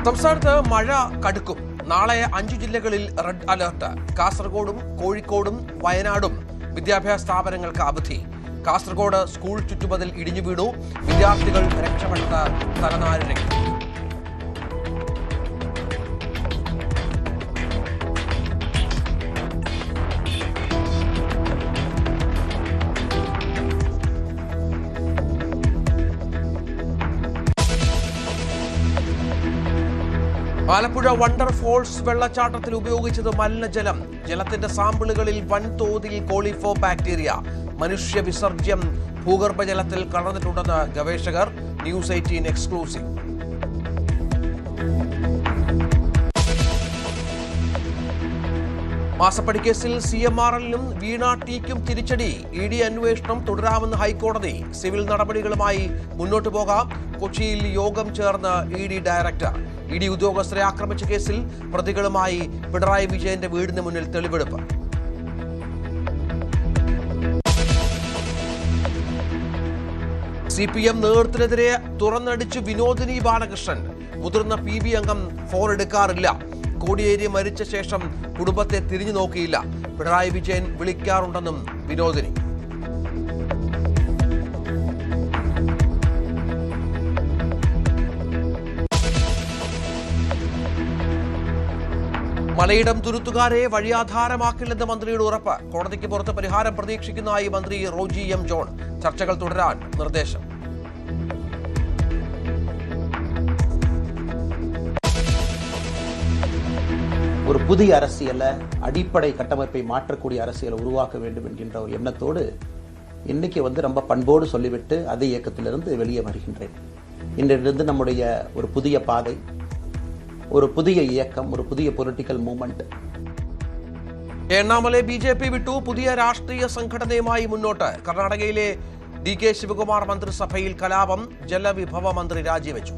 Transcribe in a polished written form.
സംസ്ഥാനത്ത് മഴ കടുക്കും. നാളെ 5 ജില്ലകളിൽ റെഡ് അലർട്ട്. കാസർഗോഡും കോഴിക്കോടും വയനാടും വിദ്യാഭ്യാസ സ്ഥാപനങ്ങൾക്ക് അവധി. കാസർഗോഡ് സ്കൂൾ ചുറ്റുമതിൽ ഇടിഞ്ഞു വീണു. വിദ്യാർത്ഥികൾ രക്ഷപ്പെട്ട തലനാരിഴയ്ക്ക്. ആലപ്പുഴ വണ്ടർ ഫോൾസ് വെള്ളച്ചാട്ടത്തിൽ ഉപയോഗിച്ചത് മലിനജലം. ജലത്തിന്റെ സാമ്പിളുകളിൽ വൻതോതിൽ കോളിഫോ ബാക്ടീരിയ. മനുഷ്യ വിസർജ്യം ഭൂഗർഭജലത്തിൽ കലർന്നിട്ടുണ്ടെന്ന് ഗവേഷകർ. News 18 exclusive. മാസപ്പടി കേസിൽ CMRLനും വീണ ടിക്കും തിരിച്ചടി. ED അന്വേഷണം തുടരാമെന്ന് ഹൈക്കോടതി. സിവിൽ നടപടികളുമായി മുന്നോട്ടു പോകാം. കൊച്ചിയിൽ യോഗം ചേർന്ന് ED ഡയറക്ടർ. ED ഉദ്യോഗസ്ഥരെ ആക്രമിച്ച കേസിൽ പ്രതികളുമായി പിണറായി വിജയന്റെ വീടിന് മുന്നിൽ തെളിവെടുപ്പ്. CPM നേതൃത്വത്തിനെതിരെ തുറന്നടിച്ച് വിനോദിനി ബാലകൃഷ്ണൻ. മുതിർന്ന PB അംഗം ഫോൺ എടുക്കാറില്ല. കോടിയേരി മരിച്ച ശേഷം കുടുംബത്തെ തിരിഞ്ഞു നോക്കിയില്ല. പിണറായി വിജയൻ വിളിക്കാറുണ്ടെന്നും വിനോദിനി. മലയിടം തുരുത്തുകാരെ വഴിയാധാരമാക്കില്ലെന്ന് മന്ത്രിയുടെ ഉറപ്പ്. കോടതിക്ക് പുറത്ത് പരിഹാരം പ്രതീക്ഷിക്കുന്നതായി മന്ത്രി റോജി M. ജോൺ. ചർച്ചകൾ തുടരാൻ നിർദ്ദേശം. ஒரு புதிய அரசியலை, அடிப்படை கட்டமைப்பை மாற்றக்கூடிய அரசியலை உருவாக்க வேண்டும் என்கின்ற ஒரு எண்ணத்தோடு இன்னைக்கு ரொம்ப பண்போடு சொல்லிவிட்டு அதே இயக்கத்திலிருந்து வெளியே வருகின்றேன். இன்றிலிருந்து நம்முடைய ஒரு புதிய பாதை, ഒരു പുതിയ ഇയക്കം, ഒരു പുതിയ പൊളിറ്റിക്കൽ മൂവ്മെന്റ്. എണ്ണാമലെ BJP വിട്ടു. പുതിയ രാഷ്ട്രീയ സംഘടനയുമായി മുന്നോട്ട്. കർണാടകയിലെ DK ശിവകുമാർ മന്ത്രിസഭയിൽ കലാപം. ജലവിഭവ മന്ത്രി രാജിവെച്ചു.